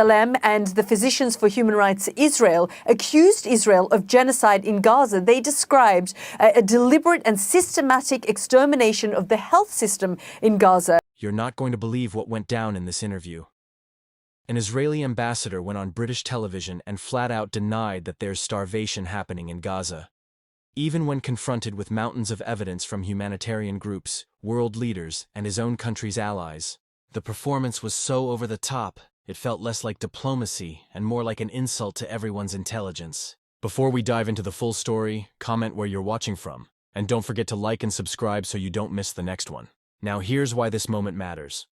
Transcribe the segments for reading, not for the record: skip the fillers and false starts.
B'Tselem and the Physicians for Human Rights Israel accused Israel of genocide in Gaza. They described a deliberate and systematic extermination of the health system in Gaza. You're not going to believe what went down in this interview. An Israeli ambassador went on British television and flat out denied that there's starvation happening in Gaza. Even when confronted with mountains of evidence from humanitarian groups, world leaders, and his own country's allies, the performance was so over the top, it felt less like diplomacy and more like an insult to everyone's intelligence. Before we dive into the full story, comment where you're watching from, and don't forget to like and subscribe so you don't miss the next one. Now here's why this moment matters.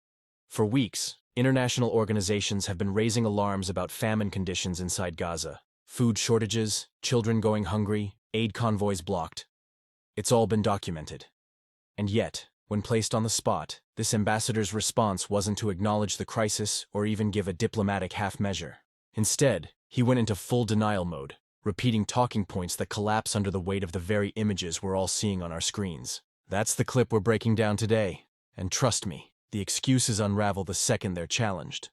For weeks, international organizations have been raising alarms about famine conditions inside Gaza. Food shortages, children going hungry, aid convoys blocked. It's all been documented. And yet, when placed on the spot, this ambassador's response wasn't to acknowledge the crisis or even give a diplomatic half-measure. Instead, he went into full denial mode, repeating talking points that collapse under the weight of the very images we're all seeing on our screens. That's the clip we're breaking down today. And trust me, the excuses unravel the second they're challenged.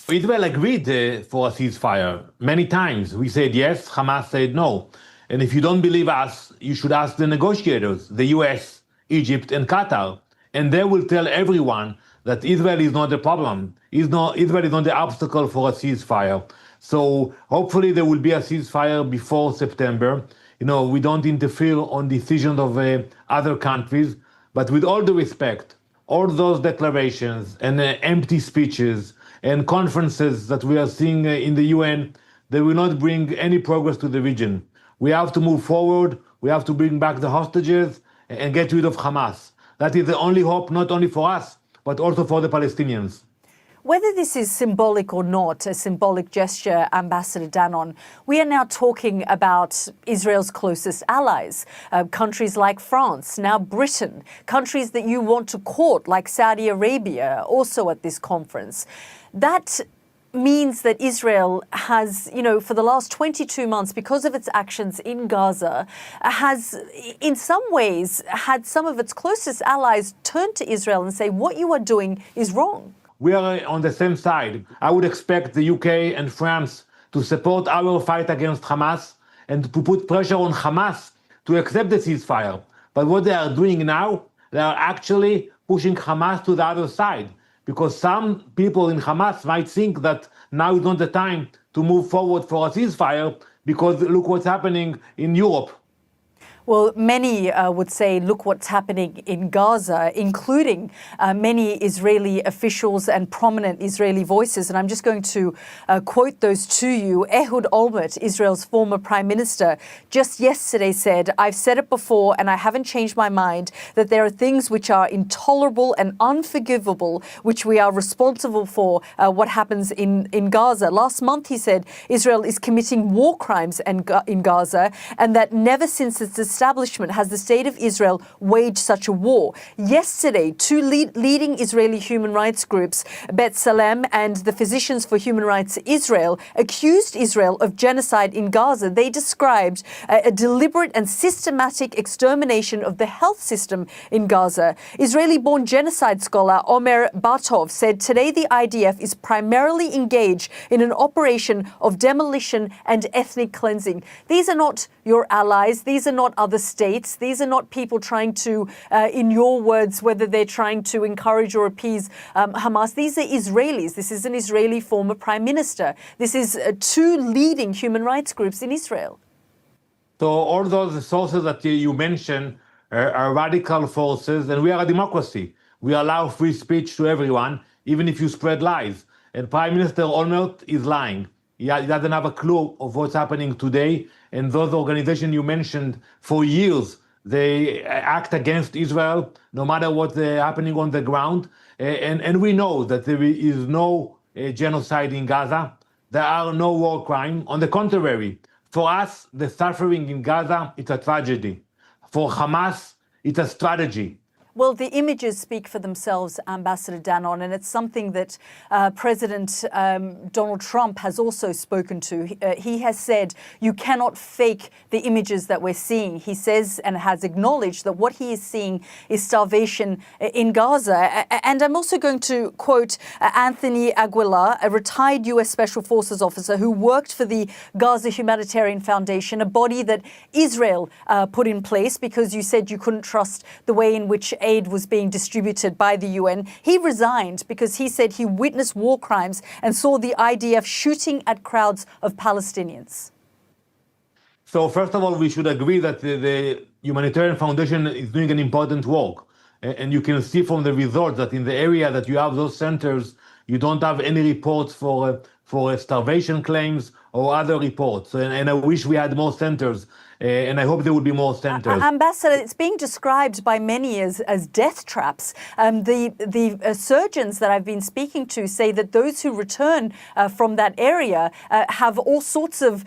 Israel agreed for a ceasefire many times. We said yes, Hamas said no. And if you don't believe us, you should ask the negotiators, the US, Egypt, and Qatar. And they will tell everyone that Israel is not the problem. Israel is not the obstacle for a ceasefire. So hopefully there will be a ceasefire before September. We don't interfere on decisions of other countries. But with all the respect, all those declarations and empty speeches and conferences that we are seeing in the UN, they will not bring any progress to the region. We have to move forward. We have to bring back the hostages and get rid of Hamas. That is the only hope, not only for us, but also for the Palestinians. Whether this is symbolic or not, a symbolic gesture, Ambassador Danon, we are now talking about Israel's closest allies, countries like France, now Britain, countries that you want to court like Saudi Arabia, also at this conference. That means that Israel has, for the last 22 months, because of its actions in Gaza, has in some ways had some of its closest allies turn to Israel and say, what you are doing is wrong. We are on the same side. I would expect the UK and France to support our fight against Hamas and to put pressure on Hamas to accept the ceasefire. But what they are doing now, they are actually pushing Hamas to the other side, because some people in Hamas might think that now is not the time to move forward for a ceasefire, because look what's happening in Europe. Well, many would say, look what's happening in Gaza, including many Israeli officials and prominent Israeli voices. And I'm just going to quote those to you. Ehud Olmert, Israel's former prime minister, just yesterday said, I've said it before and I haven't changed my mind, that there are things which are intolerable and unforgivable, which we are responsible for what happens in Gaza. Last month, he said, Israel is committing war crimes in Gaza, and that never since its establishment has the state of Israel waged such a war. Yesterday, two leading Israeli human rights groups, B'Tselem and the Physicians for Human Rights Israel, accused Israel of genocide in Gaza. They described a deliberate and systematic extermination of the health system in Gaza. Israeli-born genocide scholar Omer Bartov said today the IDF is primarily engaged in an operation of demolition and ethnic cleansing. These are not your allies. These are not other states. These are not people trying to, in your words, whether they're trying to encourage or appease Hamas. These are Israelis. This is an Israeli former prime minister. This is two leading human rights groups in Israel. So all those sources that you mentioned are radical forces, and we are a democracy. We allow free speech to everyone, even if you spread lies. And Prime Minister Olmert is lying. He doesn't have a clue of what's happening today. And those organizations you mentioned, for years, they act against Israel, no matter what's happening on the ground. And we know that there is no genocide in Gaza. There are no war crimes. On the contrary, for us, the suffering in Gaza, it's a tragedy. For Hamas, it's a strategy. Well, the images speak for themselves, Ambassador Danon, and it's something that President Donald Trump has also spoken to. He has said, you cannot fake the images that we're seeing. He says and has acknowledged that what he is seeing is starvation in Gaza. And I'm also going to quote Anthony Aguilar, a retired U.S. Special Forces officer who worked for the Gaza Humanitarian Foundation, a body that Israel put in place because you said you couldn't trust the way in which aid was being distributed by the UN. He resigned because he said he witnessed war crimes and saw the IDF shooting at crowds of Palestinians. So first of all, we should agree that the Humanitarian Foundation is doing an important work. And you can see from the results that in the area that you have those centers, you don't have any reports for starvation claims or other reports. And I wish we had more centers. And I hope there will be more centers. Ambassador, it's being described by many as death traps. The surgeons that I've been speaking to say that those who return from that area have all sorts of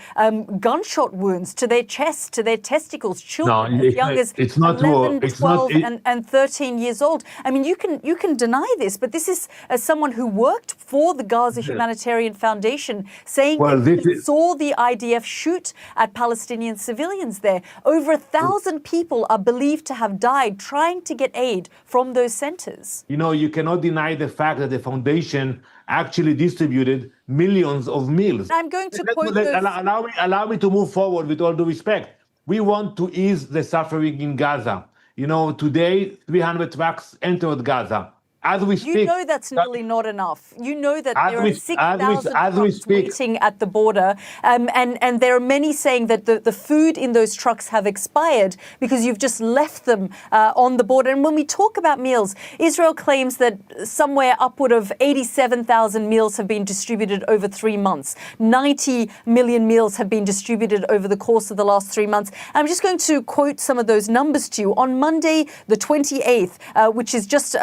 gunshot wounds to their chest, to their testicles, children as young as 11, 12, and 13 years old. I mean, you can deny this, but this is someone who worked for the Gaza Humanitarian Foundation saying that he saw the IDF shoot at Palestinian civilians there. Over 1,000 people are believed to have died trying to get aid from those centers. You know, you cannot deny the fact that the foundation actually distributed millions of meals. I'm going to quote those... Allow me to move forward with all due respect. We want to ease the suffering in Gaza. You know, today, 300 trucks entered Gaza. As we speak, you know that's nearly not enough. You know that there are 6,000 trucks waiting at the border, and there are many saying that the food in those trucks have expired because you've just left them on the border. And when we talk about meals, Israel claims that somewhere upward of 87,000 meals have been distributed over 3 months. 90 million meals have been distributed over the course of the last 3 months. I'm just going to quote some of those numbers to you. On Monday, the 28th, which is just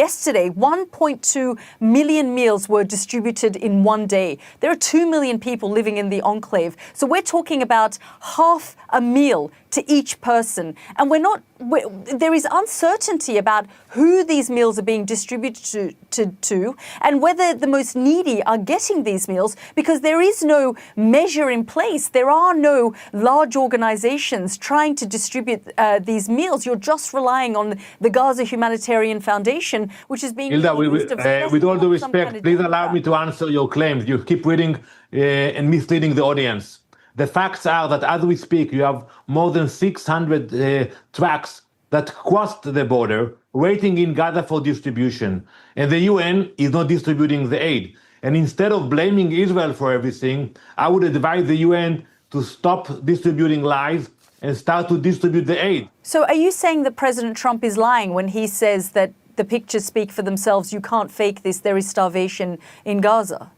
yesterday, 1.2 million meals were distributed in one day. There are 2 million people living in the enclave. So we're talking about half a meal to each person. And there is uncertainty about who these meals are being distributed to and whether the most needy are getting these meals, because there is no measure in place. There are no large organizations trying to distribute these meals. You're just relying on the Gaza Humanitarian Foundation, which is being Hilda, with all due respect, please allow me to answer your claims. You keep reading and misleading the audience. The facts are that as we speak, you have more than 600 trucks that crossed the border, waiting in Gaza for distribution. And the UN is not distributing the aid. And instead of blaming Israel for everything, I would advise the UN to stop distributing lies and start to distribute the aid. So are you saying that President Trump is lying when he says that the pictures speak for themselves, you can't fake this, there is starvation in Gaza?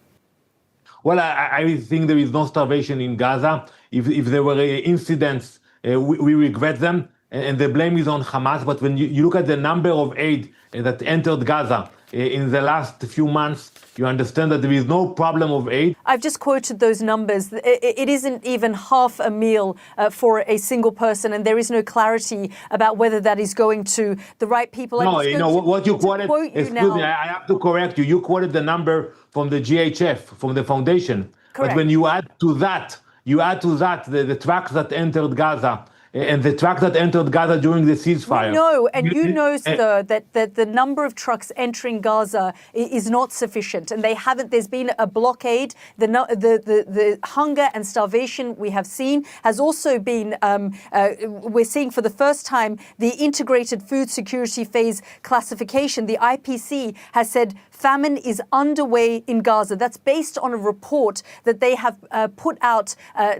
Well, I think there is no starvation in Gaza. If there were incidents, we regret them, and the blame is on Hamas. But when you look at the number of aid that entered Gaza in the last few months, you understand that there is no problem of aid. I've just quoted those numbers. It isn't even half a meal for a single person, and there is no clarity about whether that is going to the right people. No, you know what you quoted. Excuse me, I have to correct you. You quoted the number from the GHF, from the foundation. Correct. But when you add to that the trucks that entered Gaza, and the truck that entered Gaza during the ceasefire. No, and you know, sir, that the number of trucks entering Gaza is not sufficient, and they haven't. There's been a blockade. The hunger and starvation we have seen has also been. We're seeing for the first time the integrated food security phase classification. The IPC has said famine is underway in Gaza. That's based on a report that they have put out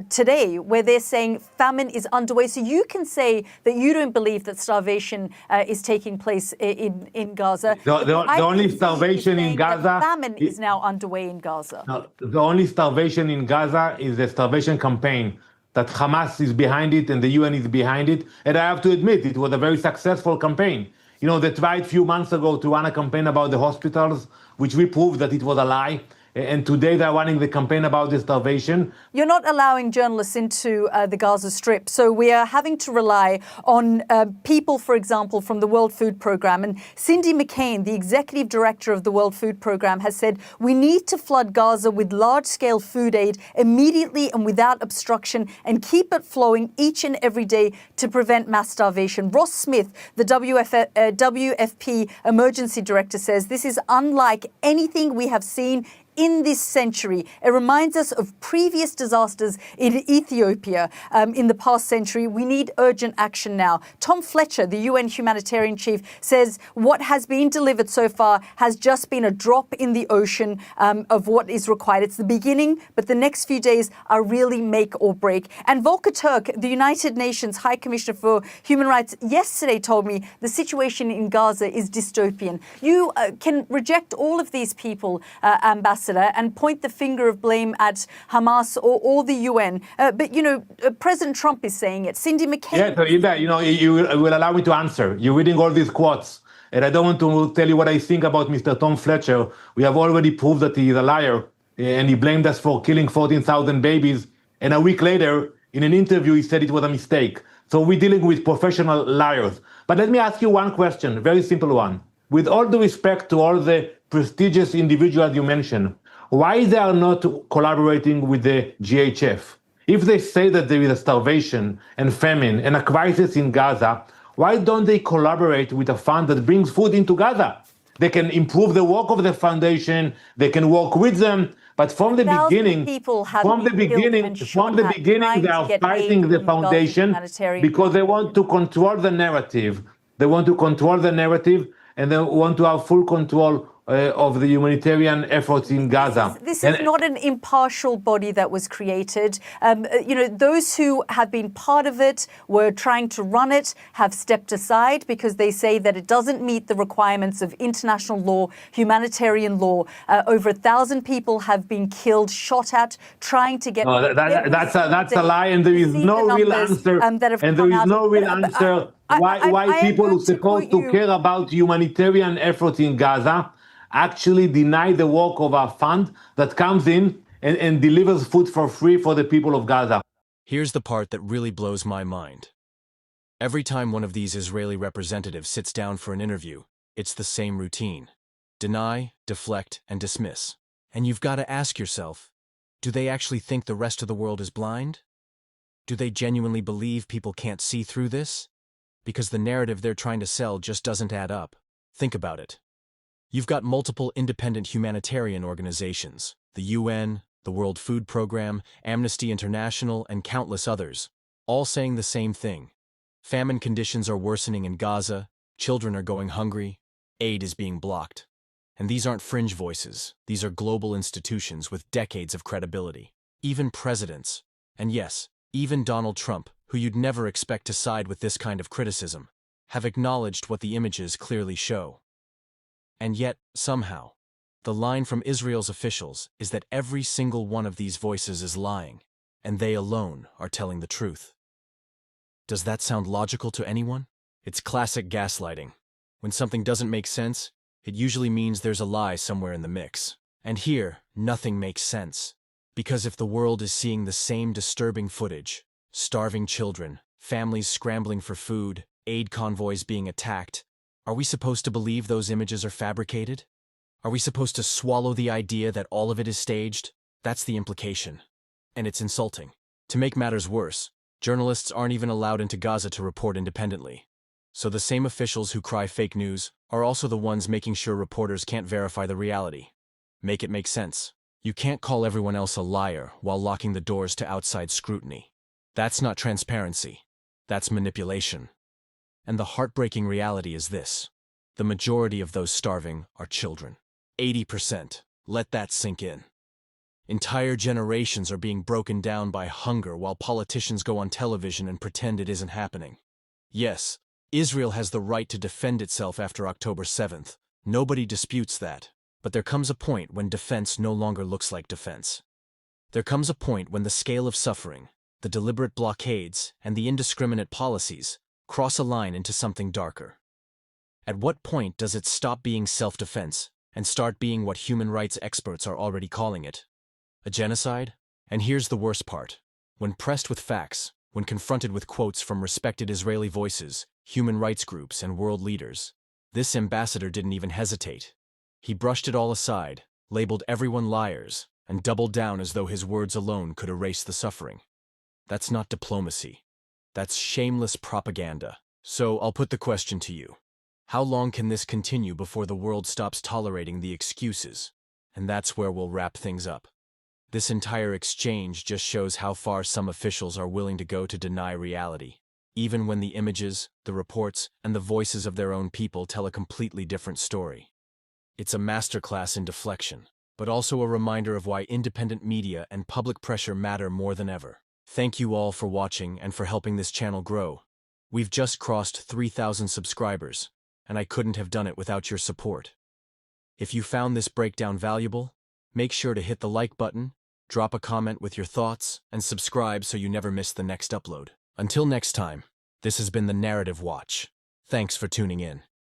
today, where they're saying famine is underway. So you can say that you don't believe that starvation is taking place in Gaza. The only starvation in Gaza... famine is now underway in Gaza. No, the only starvation in Gaza is the starvation campaign that Hamas is behind it and the UN is behind it. And I have to admit, it was a very successful campaign. You know, they tried a few months ago to run a campaign about the hospitals, which we proved that it was a lie. and today they're running the campaign about the starvation. You're not allowing journalists into the Gaza Strip, so we are having to rely on people, for example, from the World Food Programme. And Cindy McCain, the executive director of the World Food Programme, has said we need to flood Gaza with large-scale food aid immediately and without obstruction and keep it flowing each and every day to prevent mass starvation. Ross Smith, the WFP emergency director, says this is unlike anything we have seen in this century. It reminds us of previous disasters in Ethiopia in the past century. We need urgent action now. Tom Fletcher, the UN humanitarian chief, says what has been delivered so far has just been a drop in the ocean of what is required. It's the beginning, but the next few days are really make or break. And Volker Turk, the United Nations High Commissioner for Human Rights, yesterday told me the situation in Gaza is dystopian. You can reject all of these people, Ambassador, and point the finger of blame at Hamas or the UN. But, President Trump is saying it. Cindy McCain... Yeah, so you will allow me to answer. You're reading all these quotes, and I don't want to tell you what I think about Mr. Tom Fletcher. We have already proved that he is a liar, and he blamed us for killing 14,000 babies. And a week later, in an interview, he said it was a mistake. So we're dealing with professional liars. But let me ask you one question, a very simple one. With all due respect to all the prestigious individuals you mentioned, why they are not collaborating with the GHF? If they say that there is a starvation and famine and a crisis in Gaza, why don't they collaborate with a fund that brings food into Gaza? They can improve the work of the foundation, they can work with them, but from the beginning, they are fighting the foundation because they want to control the narrative. They want to control the narrative, and they want to have full control of the humanitarian efforts in Gaza. This is not an impartial body that was created. Those who have been part of it, were trying to run it, have stepped aside because they say that it doesn't meet the requirements of international law, humanitarian law. Over 1,000 people have been killed, shot at, trying to get... That's a lie, and there is no real answer. Why people who are supposed to care about humanitarian efforts in Gaza actually deny the work of our fund that comes in and delivers food for free for the people of Gaza. Here's the part that really blows my mind. Every time one of these Israeli representatives sits down for an interview, it's the same routine. Deny, deflect, and dismiss. And you've got to ask yourself, do they actually think the rest of the world is blind? Do they genuinely believe people can't see through this? Because the narrative they're trying to sell just doesn't add up. Think about it. You've got multiple independent humanitarian organizations, the UN, the World Food Programme, Amnesty International, and countless others, all saying the same thing. Famine conditions are worsening in Gaza, children are going hungry, aid is being blocked. And these aren't fringe voices, these are global institutions with decades of credibility. Even presidents, and yes, even Donald Trump, who you'd never expect to side with this kind of criticism, have acknowledged what the images clearly show. And yet, somehow, the line from Israel's officials is that every single one of these voices is lying, and they alone are telling the truth. Does that sound logical to anyone? It's classic gaslighting. When something doesn't make sense, it usually means there's a lie somewhere in the mix. And here, nothing makes sense. Because if the world is seeing the same disturbing footage, starving children, families scrambling for food, aid convoys being attacked, are we supposed to believe those images are fabricated? Are we supposed to swallow the idea that all of it is staged? That's the implication. And it's insulting. To make matters worse, journalists aren't even allowed into Gaza to report independently. So the same officials who cry fake news are also the ones making sure reporters can't verify the reality. Make it make sense. You can't call everyone else a liar while locking the doors to outside scrutiny. That's not transparency. That's manipulation. And the heartbreaking reality is this. The majority of those starving are children. 80%. Let that sink in. Entire generations are being broken down by hunger while politicians go on television and pretend it isn't happening. Yes, Israel has the right to defend itself after October 7th. Nobody disputes that. But there comes a point when defense no longer looks like defense. There comes a point when the scale of suffering, the deliberate blockades, and the indiscriminate policies cross a line into something darker. At what point does it stop being self-defense and start being what human rights experts are already calling it: a genocide? And here's the worst part. When pressed with facts, when confronted with quotes from respected Israeli voices, human rights groups, and world leaders, this ambassador didn't even hesitate. He brushed it all aside, labeled everyone liars, and doubled down as though his words alone could erase the suffering. That's not diplomacy. That's shameless propaganda. So I'll put the question to you. How long can this continue before the world stops tolerating the excuses? And that's where we'll wrap things up. This entire exchange just shows how far some officials are willing to go to deny reality, even when the images, the reports, and the voices of their own people tell a completely different story. It's a masterclass in deflection, but also a reminder of why independent media and public pressure matter more than ever. Thank you all for watching and for helping this channel grow. We've just crossed 3,000 subscribers, and I couldn't have done it without your support. If you found this breakdown valuable, make sure to hit the like button, drop a comment with your thoughts, and subscribe so you never miss the next upload. Until next time, this has been the Narrative Watch. Thanks for tuning in.